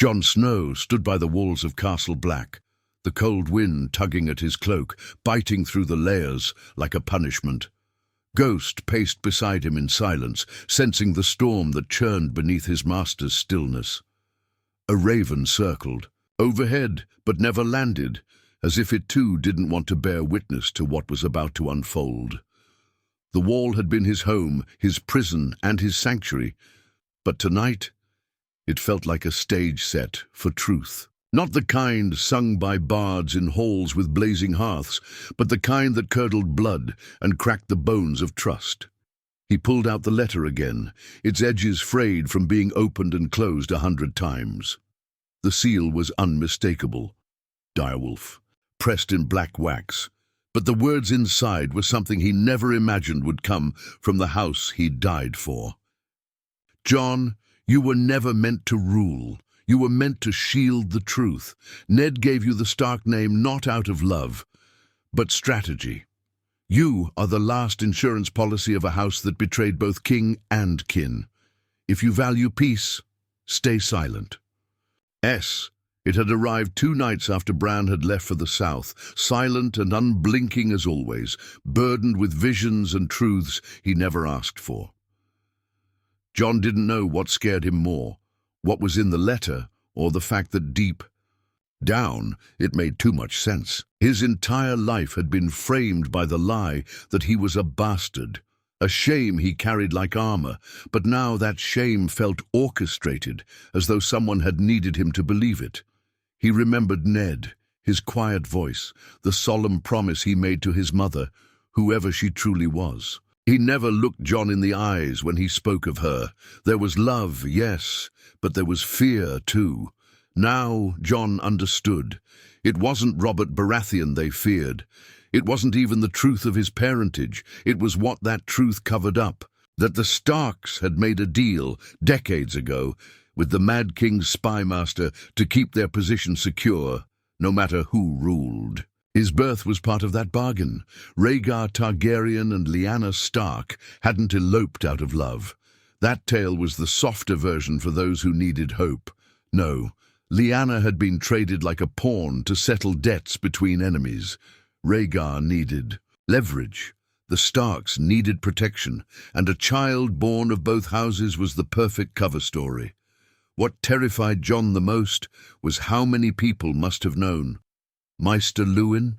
Jon Snow stood by the walls of Castle Black, the cold wind tugging at his cloak, biting through the layers like a punishment. Ghost paced beside him in silence, sensing the storm that churned beneath his master's stillness. A raven circled, overhead but never landed, as if it too didn't want to bear witness to what was about to unfold. The wall had been his home, his prison, and his sanctuary, but tonight it felt like a stage set for truth. Not the kind sung by bards in halls with blazing hearths, but the kind that curdled blood and cracked the bones of trust. He pulled out the letter again, its edges frayed from being opened and closed 100 times. The seal was unmistakable. Direwolf, pressed in black wax. But the words inside were something he never imagined would come from the house he'd died for. Jon, you were never meant to rule. You were meant to shield the truth. Ned gave you the Stark name not out of love, but strategy. You are the last insurance policy of a house that betrayed both king and kin. If you value peace, stay silent. It had arrived 2 nights after Bran had left for the south, silent and unblinking as always, burdened with visions and truths he never asked for. Jon didn't know what scared him more, what was in the letter, or the fact that deep down it made too much sense. His entire life had been framed by the lie that he was a bastard, a shame he carried like armor, but now that shame felt orchestrated, as though someone had needed him to believe it. He remembered Ned, his quiet voice, the solemn promise he made to his mother, whoever she truly was. He never looked Jon in the eyes when he spoke of her. There was love, yes, but there was fear too. Now Jon understood. It wasn't Robert Baratheon they feared. It wasn't even the truth of his parentage. It was what that truth covered up, that the Starks had made a deal decades ago with the Mad King's spy master to keep their position secure, no matter who ruled. His birth was part of that bargain. Rhaegar Targaryen and Lyanna Stark hadn't eloped out of love. That tale was the softer version for those who needed hope. No, Lyanna had been traded like a pawn to settle debts between enemies. Rhaegar needed leverage. The Starks needed protection, and a child born of both houses was the perfect cover story. What terrified Jon the most was how many people must have known. Maester Luwin,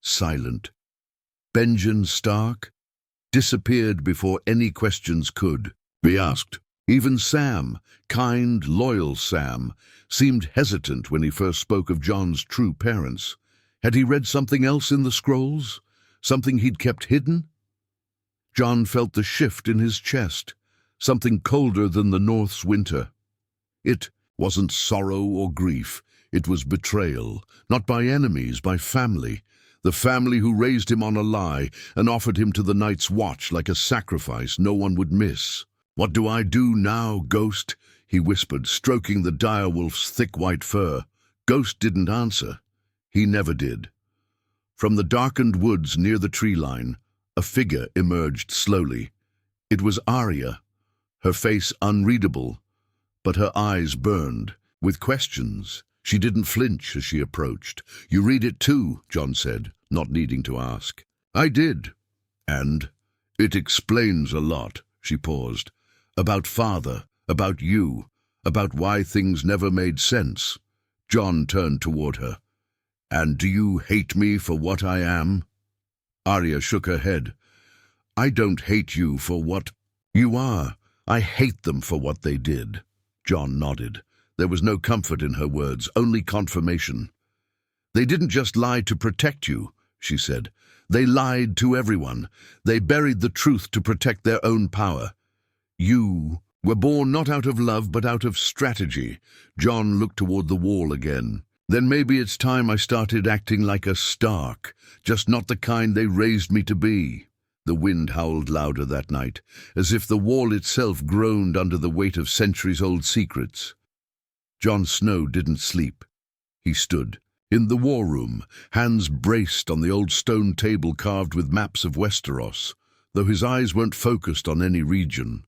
silent. Benjen Stark, disappeared before any questions could be asked. Even Sam, kind, loyal Sam, seemed hesitant when he first spoke of Jon's true parents. Had he read something else in the scrolls? Something he'd kept hidden? Jon felt the shift in his chest, something colder than the North's winter. It wasn't sorrow or grief. It was betrayal, not by enemies, by family. The family who raised him on a lie and offered him to the Night's Watch like a sacrifice no one would miss. "What do I do now, Ghost?" he whispered, stroking the direwolf's thick white fur. Ghost didn't answer. He never did. From the darkened woods near the tree line, a figure emerged slowly. It was Arya, her face unreadable, but her eyes burned with questions. She didn't flinch as she approached. "You read it too," Jon said, not needing to ask. "I did. And it explains a lot," she paused. "About Father, about you, about why things never made sense." Jon turned toward her. "And do you hate me for what I am?" Arya shook her head. "I don't hate you for what you are. I hate them for what they did." Jon nodded. There was no comfort in her words, only confirmation. "They didn't just lie to protect you," she said. "They lied to everyone. They buried the truth to protect their own power. You were born not out of love, but out of strategy." Jon looked toward the wall again. "Then maybe it's time I started acting like a Stark, just not the kind they raised me to be." The wind howled louder that night, as if the wall itself groaned under the weight of centuries-old secrets. Jon Snow didn't sleep. He stood in the war room, hands braced on the old stone table carved with maps of Westeros, though his eyes weren't focused on any region.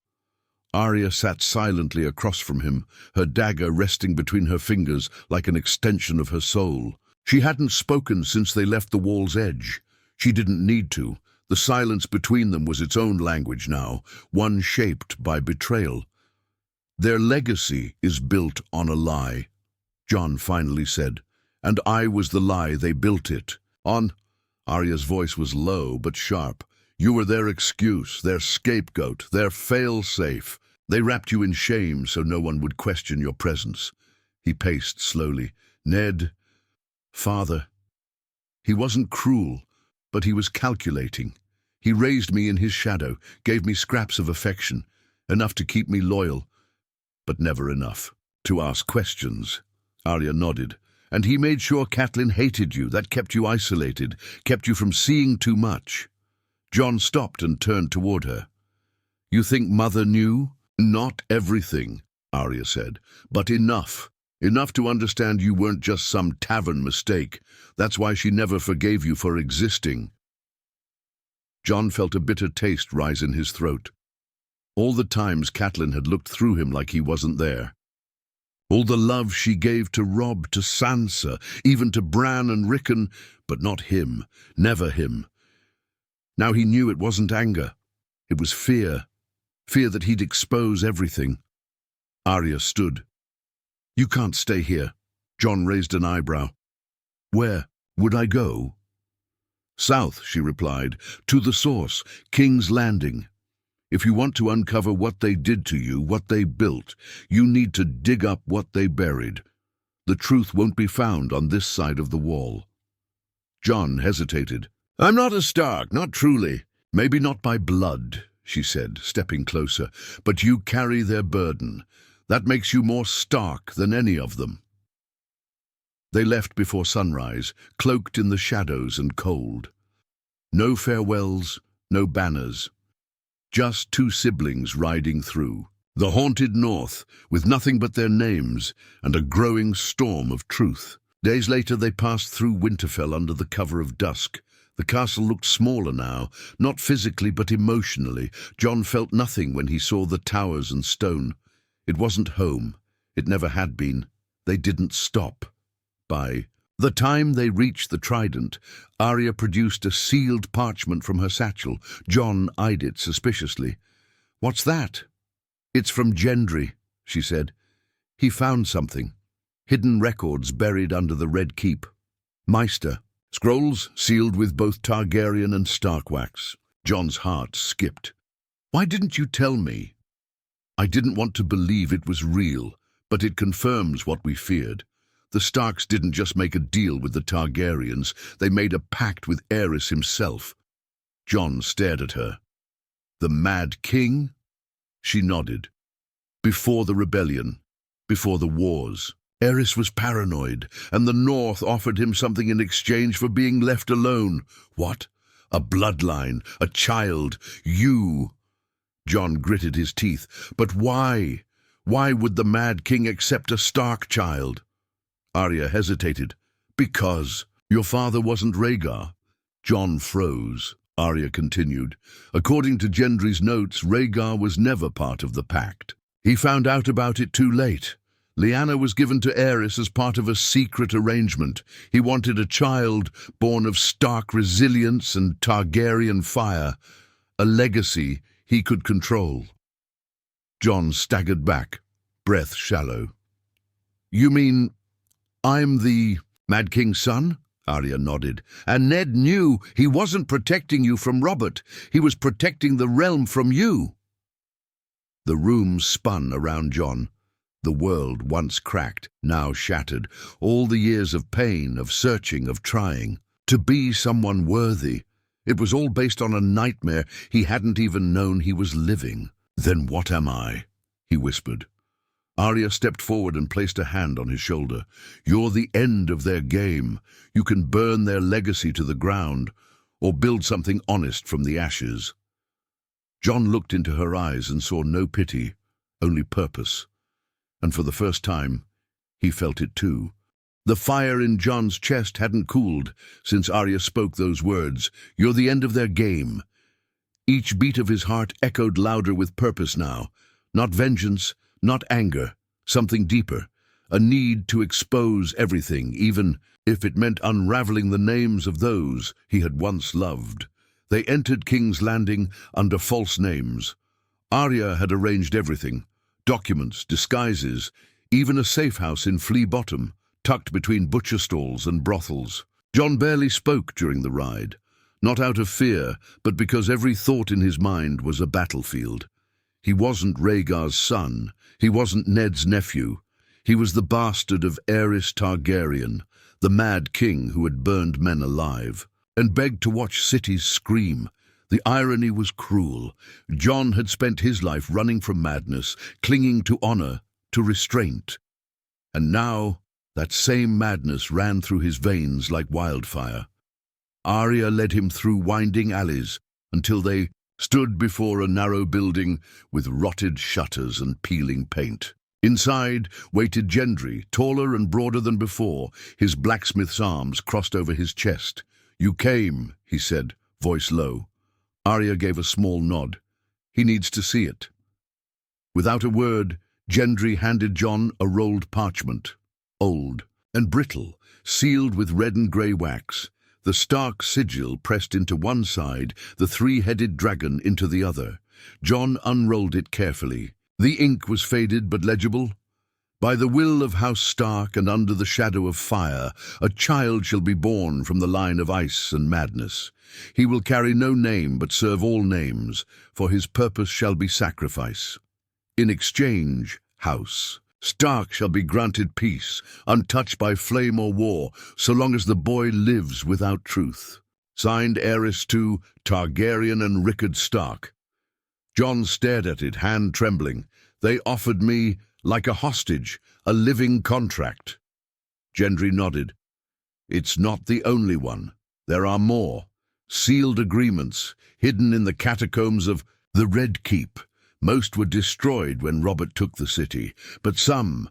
Arya sat silently across from him, her dagger resting between her fingers like an extension of her soul. She hadn't spoken since they left the wall's edge. She didn't need to. The silence between them was its own language now, one shaped by betrayal. "Their legacy is built on a lie," Jon finally said, "and I was the lie they built it on." Arya's voice was low but sharp. "You were their excuse, their scapegoat, their fail-safe. They wrapped you in shame so no one would question your presence." He paced slowly. "Ned, father." He wasn't cruel, but he was calculating. He raised me in his shadow, gave me scraps of affection, enough to keep me loyal, but never enough to ask questions. Arya nodded. "And he made sure Catelyn hated you. That kept you isolated, kept you from seeing too much." Jon stopped and turned toward her. "You think Mother knew?" "Not everything," Arya said, "but enough. Enough to understand you weren't just some tavern mistake. That's why she never forgave you for existing." Jon felt a bitter taste rise in his throat. All the times Catelyn had looked through him like he wasn't there. All the love she gave to Robb, to Sansa, even to Bran and Rickon, but not him, never him. Now he knew it wasn't anger. It was fear. Fear that he'd expose everything. Arya stood. "You can't stay here." Jon raised an eyebrow. "Where would I go?" "South," she replied, "to the source, King's Landing. If you want to uncover what they did to you, what they built, you need to dig up what they buried. The truth won't be found on this side of the wall." Jon hesitated. "I'm not a Stark, not truly. Maybe not by blood," she said, stepping closer, "but you carry their burden. That makes you more Stark than any of them." They left before sunrise, cloaked in the shadows and cold. No farewells, no banners. Just two siblings riding through. The haunted north, with nothing but their names and a growing storm of truth. Days later they passed through Winterfell under the cover of dusk. The castle looked smaller now, not physically but emotionally. Jon felt nothing when he saw the towers and stone. It wasn't home. It never had been. They didn't stop. By the time they reached the Trident, Arya produced a sealed parchment from her satchel. Jon eyed it suspiciously. "What's that?" "It's from Gendry," she said. "He found something. Hidden records buried under the Red Keep. Maester. Scrolls sealed with both Targaryen and Stark wax." Jon's heart skipped. "Why didn't you tell me?" "I didn't want to believe it was real, but it confirms what we feared. The Starks didn't just make a deal with the Targaryens, they made a pact with Aerys himself." Jon stared at her. "The Mad King?" She nodded. "Before the rebellion, before the wars. Aerys was paranoid, and the North offered him something in exchange for being left alone." "What? A bloodline, a child, you?" Jon gritted his teeth. "But why? Why would the Mad King accept a Stark child?" Arya hesitated. "Because your father wasn't Rhaegar." Jon froze. Arya continued. "According to Gendry's notes, Rhaegar was never part of the pact. He found out about it too late. Lyanna was given to Aerys as part of a secret arrangement. He wanted a child born of Stark resilience and Targaryen fire, a legacy he could control." Jon staggered back, breath shallow. "You mean I'm the Mad King's son?" Arya nodded. "And Ned knew he wasn't protecting you from Robert. He was protecting the realm from you." The room spun around Jon. The world, once cracked, now shattered. All the years of pain, of searching, of trying. To be someone worthy. It was all based on a nightmare he hadn't even known he was living. "Then what am I?" he whispered. Arya stepped forward and placed a hand on his shoulder. "You're the end of their game. You can burn their legacy to the ground, or build something honest from the ashes." Jon looked into her eyes and saw no pity, only purpose. And for the first time, he felt it too. The fire in Jon's chest hadn't cooled since Arya spoke those words. "You're the end of their game." Each beat of his heart echoed louder with purpose now. Not vengeance, not anger, something deeper. A need to expose everything, even if it meant unraveling the names of those he had once loved. They entered King's Landing under false names. Arya had arranged everything: documents, disguises, even a safe house in Flea Bottom, tucked between butcher stalls and brothels. Jon barely spoke during the ride, not out of fear, but because every thought in his mind was a battlefield. He wasn't Rhaegar's son, he wasn't Ned's nephew. He was the bastard of Aerys Targaryen, the mad king who had burned men alive, and begged to watch cities scream. The irony was cruel. Jon had spent his life running from madness, clinging to honor, to restraint. And now, that same madness ran through his veins like wildfire. Arya led him through winding alleys until they stood before a narrow building with rotted shutters and peeling paint. Inside waited Gendry, taller and broader than before, his blacksmith's arms crossed over his chest. "You came," he said, voice low. Arya gave a small nod. "He needs to see it." Without a word, Gendry handed Jon a rolled parchment, old and brittle, sealed with red and grey wax. The Stark sigil pressed into one side, the three-headed dragon into the other. Jon unrolled it carefully. The ink was faded but legible. "By the will of House Stark and under the shadow of fire, a child shall be born from the line of ice and madness. He will carry no name but serve all names, for his purpose shall be sacrifice. In exchange, House Stark shall be granted peace, untouched by flame or war, so long as the boy lives without truth. Signed Aerys to Targaryen and Rickard Stark." Jon stared at it, hand trembling. "They offered me, like a hostage, a living contract." Gendry nodded. "It's not the only one. There are more. Sealed agreements, hidden in the catacombs of the Red Keep. Most were destroyed when Robert took the city, but some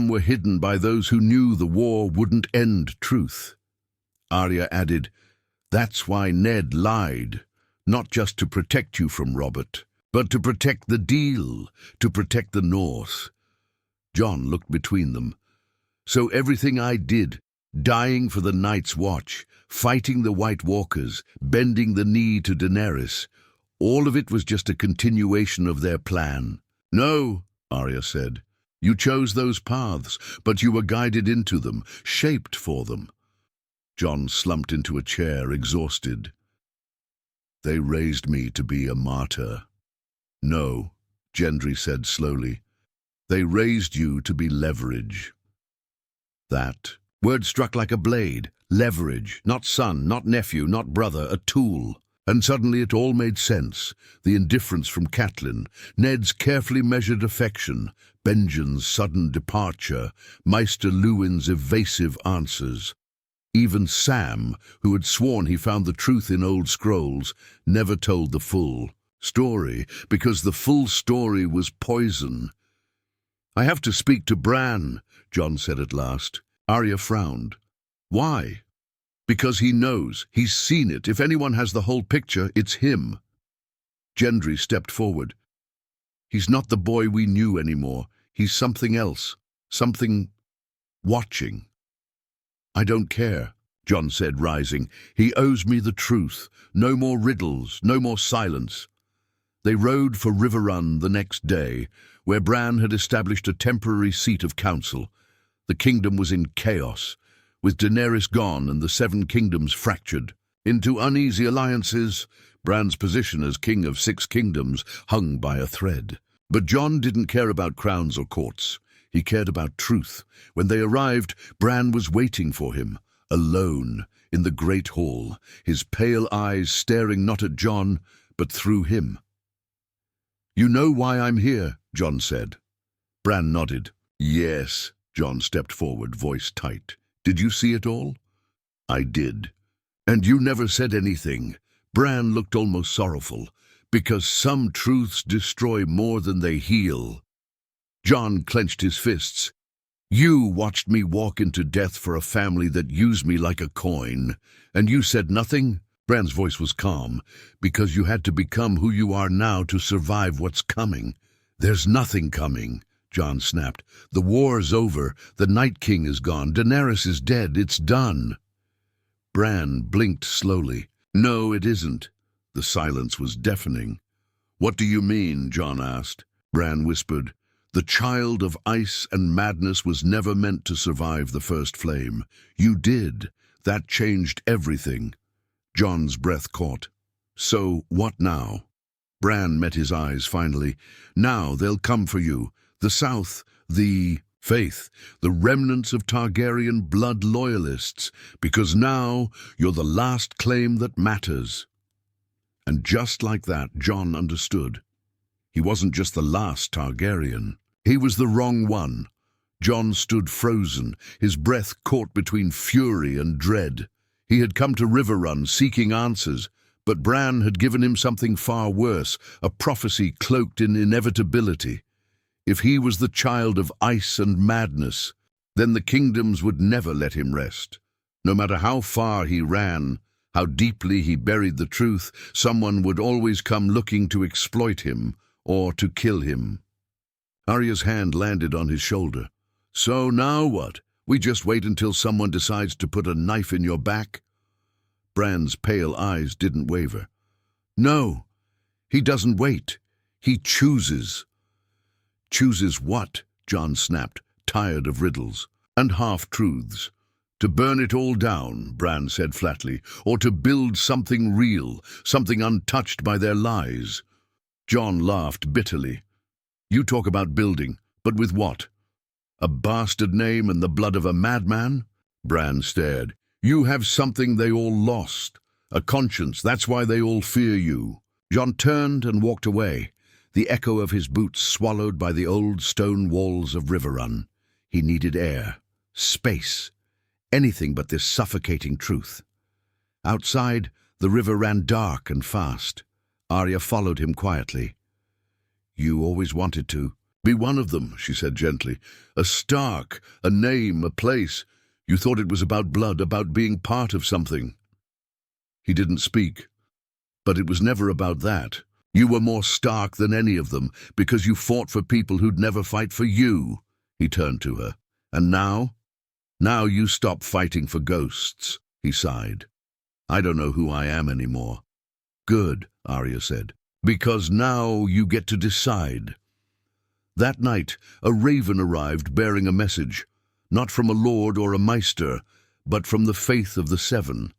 were hidden by those who knew the war wouldn't end truth." Arya added, "That's why Ned lied, not just to protect you from Robert, but to protect the deal, to protect the North." Jon looked between them. "So everything I did, dying for the Night's Watch, fighting the White Walkers, bending the knee to Daenerys, all of it was just a continuation of their plan?" "No," Arya said. "You chose those paths, but you were guided into them, shaped for them." Jon slumped into a chair, exhausted. "They raised me to be a martyr." "No," Gendry said slowly. "They raised you to be leverage." That word struck like a blade. Leverage, not son, not nephew, not brother, a tool. And suddenly it all made sense. The indifference from Catelyn, Ned's carefully measured affection, Benjen's sudden departure, Maester Luwin's evasive answers. Even Sam, who had sworn he found the truth in old scrolls, never told the full story, because the full story was poison. "I have to speak to Bran," Jon said at last. Arya frowned. "Why?" "Because he knows. He's seen it. If anyone has the whole picture, it's him." Gendry stepped forward. "He's not the boy we knew anymore. He's something else. Something watching." "I don't care," Jon said, rising. "He owes me the truth. No more riddles, no more silence." They rode for Riverrun the next day, where Bran had established a temporary seat of council. The kingdom was in chaos, with Daenerys gone and the Seven Kingdoms fractured into uneasy alliances. Bran's position as king of 6 kingdoms hung by a thread. But Jon didn't care about crowns or courts. He cared about truth. When they arrived, Bran was waiting for him, alone, in the great hall, his pale eyes staring not at Jon, but through him. "You know why I'm here," Jon said. Bran nodded. "Yes." Jon stepped forward, voice tight. "Did you see it all?" "I did." "And you never said anything." Bran looked almost sorrowful. "Because some truths destroy more than they heal." Jon clenched his fists. "You watched me walk into death for a family that used me like a coin, and you said nothing?" Bran's voice was calm. "Because you had to become who you are now to survive what's coming. "There's nothing coming," Jon snapped. "The war's over. The Night King is gone. Daenerys is dead. It's done." Bran blinked slowly. "No, it isn't." The silence was deafening. "What do you mean?" Jon asked. Bran whispered, "The child of ice and madness was never meant to survive the first flame. You did. That changed everything." Jon's breath caught. "So, what now?" Bran met his eyes finally. "Now they'll come for you. The South, the Faith, the remnants of Targaryen blood loyalists, because now you're the last claim that matters." And just like that, Jon understood. He wasn't just the last Targaryen. He was the wrong one. Jon stood frozen, his breath caught between fury and dread. He had come to Riverrun seeking answers, but Bran had given him something far worse, a prophecy cloaked in inevitability. If he was the child of ice and madness, then the kingdoms would never let him rest. No matter how far he ran, how deeply he buried the truth, someone would always come looking to exploit him or to kill him. Arya's hand landed on his shoulder. "So now what? We just wait until someone decides to put a knife in your back?" Bran's pale eyes didn't waver. "No, he doesn't wait. He chooses." "Chooses what?" Jon snapped, tired of riddles and half-truths. "To burn it all down," Bran said flatly, "or to build something real, something untouched by their lies." Jon laughed bitterly. "You talk about building, but with what? A bastard name and the blood of a madman?" Bran stared. "You have something they all lost, a conscience. That's why they all fear you." Jon turned and walked away, the echo of his boots swallowed by the old stone walls of Riverrun. He needed air, space, anything but this suffocating truth. Outside, the river ran dark and fast. Arya followed him quietly. "You always wanted to be one of them," she said gently. "A Stark, a name, a place. You thought it was about blood, about being part of something." He didn't speak. "But it was never about that. You were more Stark than any of them, because you fought for people who'd never fight for you." He turned to her. "And now? Now you stop fighting for ghosts," he sighed. "I don't know who I am anymore." "Good," Arya said, "because now you get to decide." That night, a raven arrived bearing a message, not from a lord or a maester, but from the Faith of the Seven.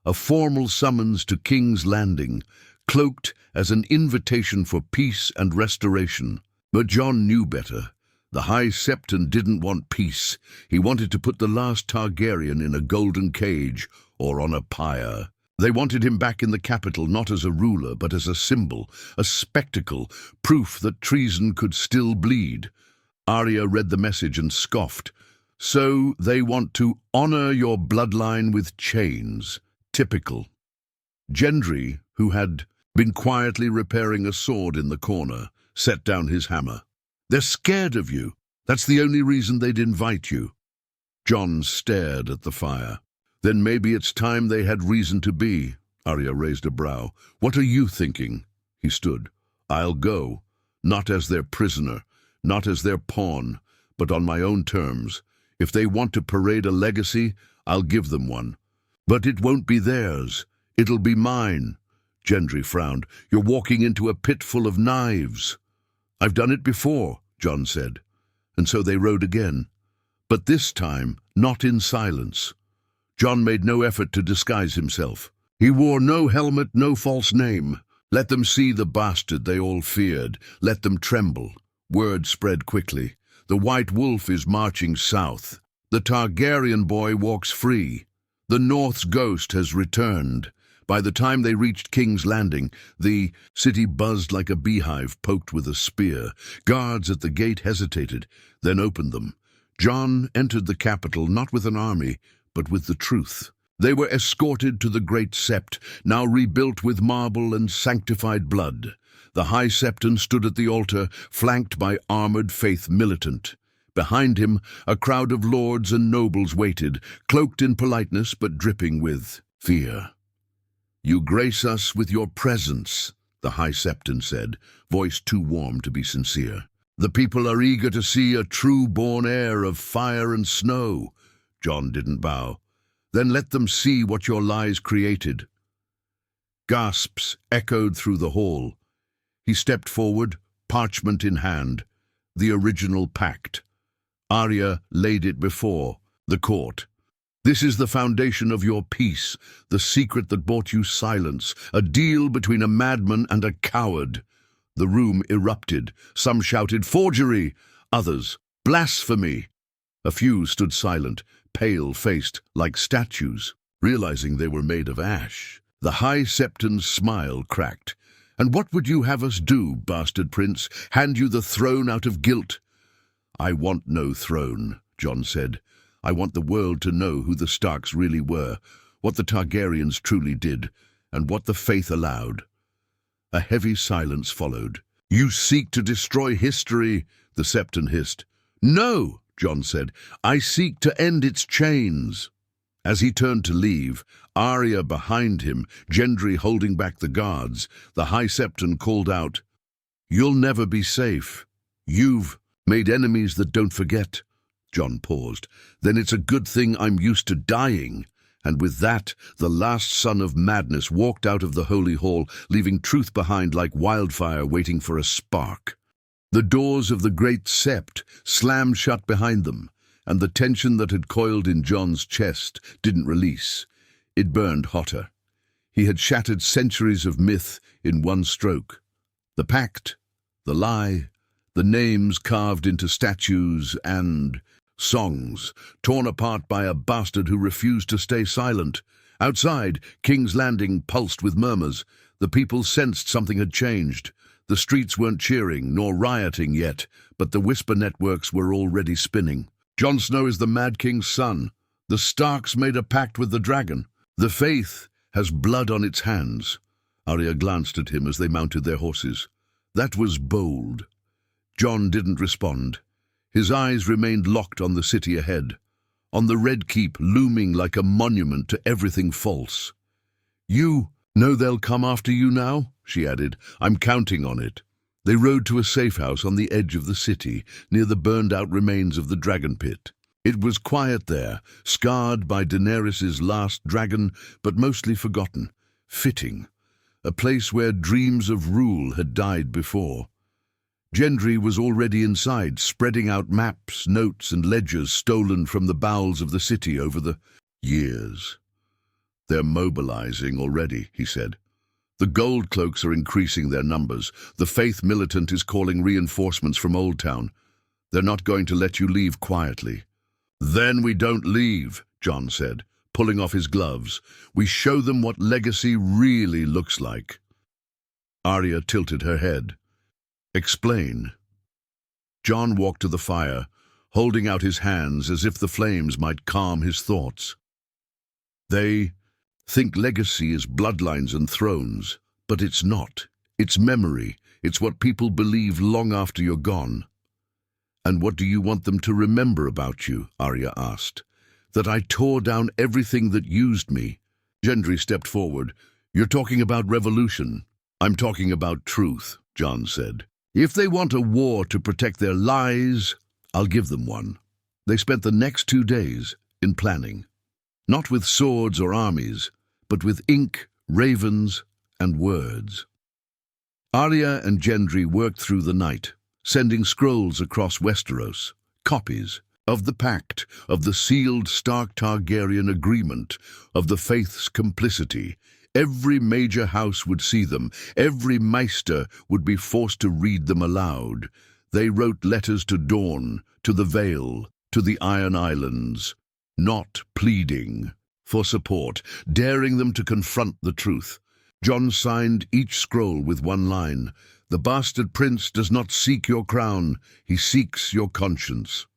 A formal summons to King's Landing, cloaked as an invitation for peace and restoration. But Jon knew better. The High Septon didn't want peace. He wanted to put the last Targaryen in a golden cage or on a pyre. They wanted him back in the capital, not as a ruler, but as a symbol, a spectacle, proof that treason could still bleed. Arya read the message and scoffed. "So they want to honor your bloodline with chains. Typical." Gendry, who had been quietly repairing a sword in the corner, set down his hammer. "They're scared of you. That's the only reason they'd invite you." Jon stared at the fire. "Then maybe it's time they had reason to be." Arya raised a brow. "What are you thinking?" He stood. "I'll go, not as their prisoner, not as their pawn, but on my own terms. If they want to parade a legacy, I'll give them one. But it won't be theirs. It'll be mine." Gendry frowned. "You're walking into a pit full of knives." "I've done it before," Jon said. And so they rode again. But this time, not in silence. Jon made no effort to disguise himself. He wore no helmet, no false name. Let them see the bastard they all feared. Let them tremble. Word spread quickly. The White Wolf is marching south. The Targaryen boy walks free. The North's ghost has returned. By the time they reached King's Landing, the city buzzed like a beehive poked with a spear. Guards at the gate hesitated, then opened them. Jon entered the capital not with an army, but with the truth. They were escorted to the Great Sept, now rebuilt with marble and sanctified blood. The High Septon stood at the altar, flanked by armored Faith militant. Behind him, a crowd of lords and nobles waited, cloaked in politeness but dripping with fear. "You grace us with your presence," the High Septon said, voice too warm to be sincere. The people are eager to see a true-born heir of fire and snow. Jon didn't bow. Then let them see what your lies created. Gasps echoed through the hall. He stepped forward, parchment in hand, the original pact. Arya laid it before the court. This is the foundation of your peace, the secret that brought you silence, a deal between a madman and a coward. The room erupted. Some shouted, forgery! Others, blasphemy! A few stood silent, pale-faced, like statues, realizing they were made of ash. The High Septon's smile cracked. And what would you have us do, bastard prince? Hand you the throne out of guilt? I want no throne, Jon said. I want the world to know who the Starks really were, what the Targaryens truly did, and what the faith allowed. A heavy silence followed. You seek to destroy history, the Septon hissed. No, Jon said. I seek to end its chains. As he turned to leave, Arya behind him, Gendry holding back the guards, the High Septon called out, You'll never be safe. You've made enemies that don't forget. Jon paused. Then it's a good thing I'm used to dying. And with that, the last son of madness walked out of the holy hall, leaving truth behind like wildfire waiting for a spark. The doors of the great sept slammed shut behind them, and the tension that had coiled in Jon's chest didn't release. It burned hotter. He had shattered centuries of myth in one stroke. The pact, the lie, the names carved into statues and songs, torn apart by a bastard who refused to stay silent. Outside, King's Landing pulsed with murmurs. The people sensed something had changed. The streets weren't cheering nor rioting yet, but the whisper networks were already spinning. Jon Snow is the Mad King's son. The Starks made a pact with the dragon. The faith has blood on its hands. Arya glanced at him as they mounted their horses. That was bold. Jon didn't respond. His eyes remained locked on the city ahead, on the Red Keep looming like a monument to everything false. You know they'll come after you now, she added. I'm counting on it. They rode to a safe house on the edge of the city, near the burned-out remains of the dragon pit. It was quiet there, scarred by Daenerys' last dragon, but mostly forgotten. Fitting. A place where dreams of rule had died before. Gendry was already inside, spreading out maps, notes, and ledgers stolen from the bowels of the city over the years. They're mobilizing already, he said. The Gold Cloaks are increasing their numbers. The Faith Militant is calling reinforcements from Old Town. They're not going to let you leave quietly. Then we don't leave, Jon said, pulling off his gloves. We show them what legacy really looks like. Arya tilted her head. Explain. Jon walked to the fire, holding out his hands as if the flames might calm his thoughts. They think legacy is bloodlines and thrones, but it's not. It's memory. It's what people believe long after you're gone. And what do you want them to remember about you? Arya asked. That I tore down everything that used me. Gendry stepped forward. You're talking about revolution. I'm talking about truth, Jon said. If they want a war to protect their lies, I'll give them one. They spent the next 2 days in planning. Not with swords or armies, but with ink, ravens, and words. Arya and Gendry worked through the night, sending scrolls across Westeros, copies of the pact, of the sealed Stark Targaryen agreement, of the faith's complicity. Every major house would see them. Every maester would be forced to read them aloud. They wrote letters to Dorne, to the Vale, to the Iron Islands, not pleading for support, daring them to confront the truth. Jon signed each scroll with one line. The bastard prince does not seek your crown, he seeks your conscience.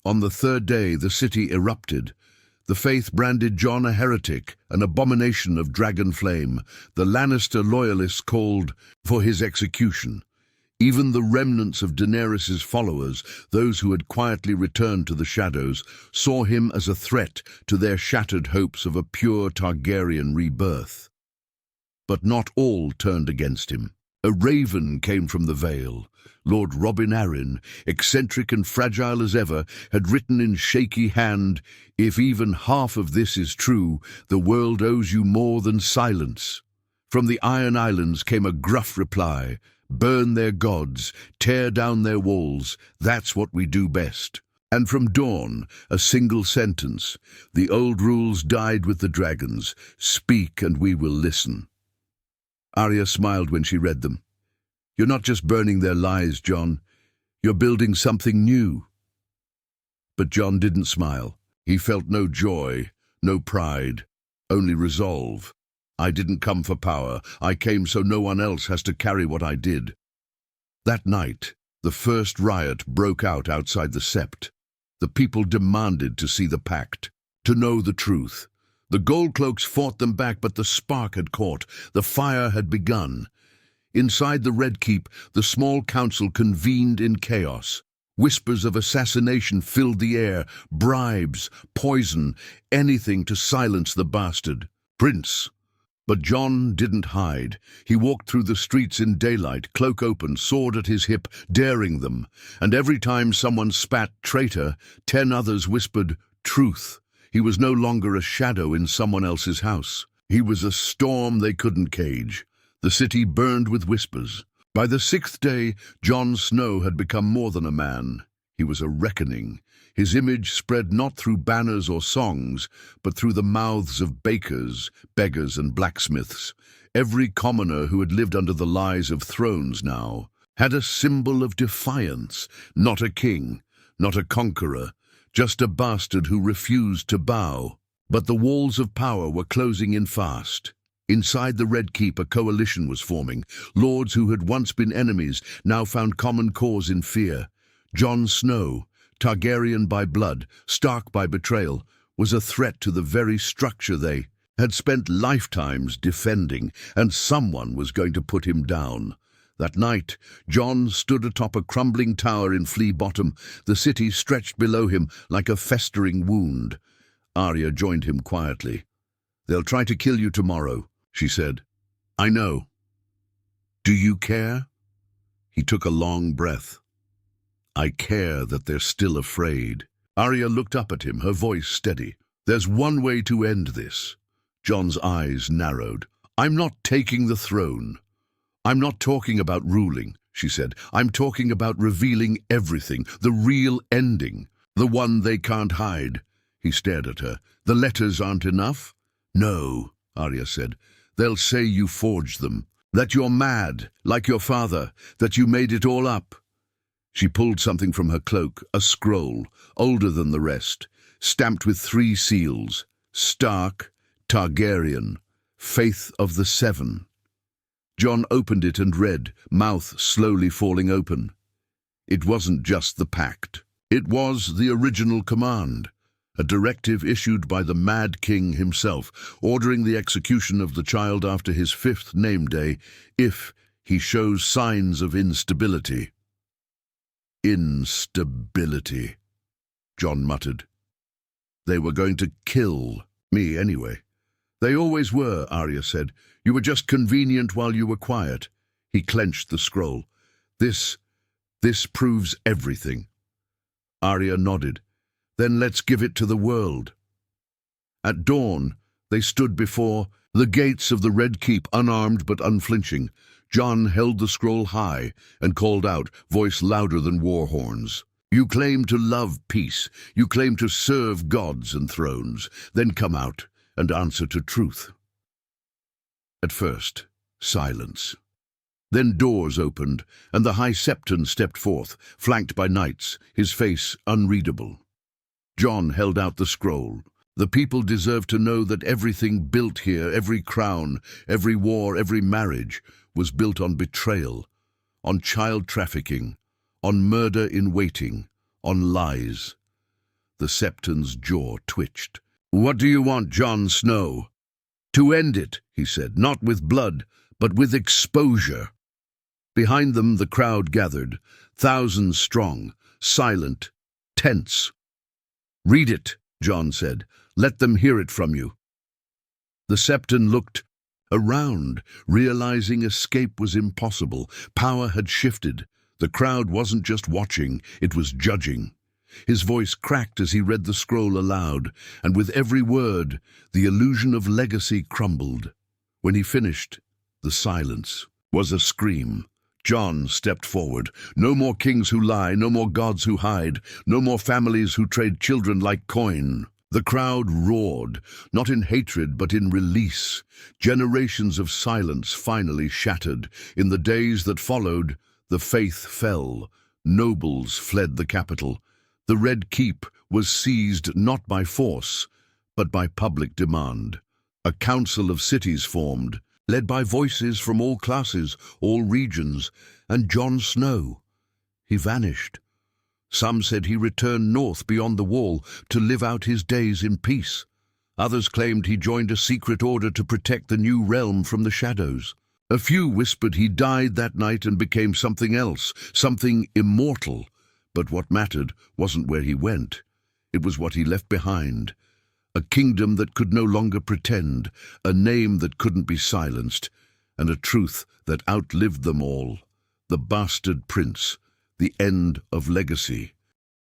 On the 3rd day, the city erupted. The faith branded Jon a heretic, an abomination of dragon flame. The Lannister loyalists called for his execution. Even the remnants of Daenerys' followers, those who had quietly returned to the shadows, saw him as a threat to their shattered hopes of a pure Targaryen rebirth. But not all turned against him. A raven came from the vale. Lord Robin Arryn, eccentric and fragile as ever, had written in shaky hand, "If even half of this is true, the world owes you more than silence." From the Iron Islands came a gruff reply, "Burn their gods, tear down their walls, that's what we do best." And from Dawn, a single sentence, "The old rules died with the dragons, speak and we will listen." Arya smiled when she read them. "You're not just burning their lies, Jon. You're building something new." But Jon didn't smile. He felt no joy, no pride, only resolve. "I didn't come for power. I came so no one else has to carry what I did." That night, the first riot broke out outside the Sept. The people demanded to see the pact, to know the truth. The Goldcloaks fought them back, but the spark had caught. The fire had begun. Inside the Red Keep, the small council convened in chaos. Whispers of assassination filled the air, bribes, poison, anything to silence the bastard. "Prince." But Jon didn't hide. He walked through the streets in daylight, cloak open, sword at his hip, daring them. And every time someone spat "traitor," 10 others whispered "truth." He was no longer a shadow in someone else's house. He was a storm they couldn't cage. The city burned with whispers. By the 6th day, Jon Snow had become more than a man. He was a reckoning. His image spread not through banners or songs, but through the mouths of bakers, beggars, and blacksmiths. Every commoner who had lived under the lies of thrones now had a symbol of defiance, not a king, not a conqueror, just a bastard who refused to bow. But the walls of power were closing in fast. Inside the Red Keep, a coalition was forming. Lords who had once been enemies now found common cause in fear. Jon Snow, Targaryen by blood, Stark by betrayal, was a threat to the very structure they had spent lifetimes defending, and someone was going to put him down. That night, Jon stood atop a crumbling tower in Flea Bottom. The city stretched below him like a festering wound. Arya joined him quietly. "They'll try to kill you tomorrow," she said. "I know. Do you care?" He took a long breath. "I care that they're still afraid." Arya looked up at him, her voice steady. "There's one way to end this." Jon's eyes narrowed. "I'm not taking the throne. I'm not talking about ruling," she said. "I'm talking about revealing everything, the real ending, the one they can't hide." He stared at her. "The letters aren't enough?" "No," Arya said. "They'll say you forged them, that you're mad, like your father, that you made it all up." She pulled something from her cloak, a scroll, older than the rest, stamped with 3 seals: Stark, Targaryen, Faith of the Seven. Jon opened it and read, mouth slowly falling open. It wasn't just the pact. It was the original command, a directive issued by the Mad King himself, ordering the execution of the child after his 5th name day, if he shows signs of instability. "Instability," Jon muttered. "They were going to kill me anyway." "They always were," Arya said. "You were just convenient while you were quiet." He clenched the scroll. This proves everything." Arya nodded. "Then let's give it to the world." At dawn, they stood before the gates of the Red Keep, unarmed but unflinching. Jon held the scroll high and called out, voice louder than war horns. "You claim to love peace. You claim to serve gods and thrones. Then come out and answer to truth." At first, silence. Then doors opened, and the High Septon stepped forth, flanked by knights, his face unreadable. Jon held out the scroll. "The people deserve to know that everything built here, every crown, every war, every marriage, was built on betrayal, on child trafficking, on murder in waiting, on lies." The Septon's jaw twitched. "What do you want, Jon Snow?" "To end it," he said, "not with blood, but with exposure." Behind them the crowd gathered, thousands strong, silent, tense. "Read it," Jon said. "Let them hear it from you." The Septon looked Around, realizing escape was impossible, power had shifted. The crowd wasn't just watching, it was judging. His voice cracked as he read the scroll aloud, and with every word, the illusion of legacy crumbled. When he finished, the silence was a scream. John stepped forward. No more kings who lie, no more gods who hide, no more families who trade children like coin. The crowd roared, not in hatred but in release. Generations of silence finally shattered. In the days that followed, the faith fell. Nobles fled the capital. The Red Keep was seized not by force, but by public demand. A council of cities formed, led by voices from all classes, all regions, and Jon Snow. He vanished. Some said he returned north beyond the wall to live out his days in peace. Others claimed he joined a secret order to protect the new realm from the shadows. A few whispered he died that night and became something else, something immortal. But what mattered wasn't where he went. It was what he left behind. A kingdom that could no longer pretend, a name that couldn't be silenced, and a truth that outlived them all. The bastard prince, the end of legacy.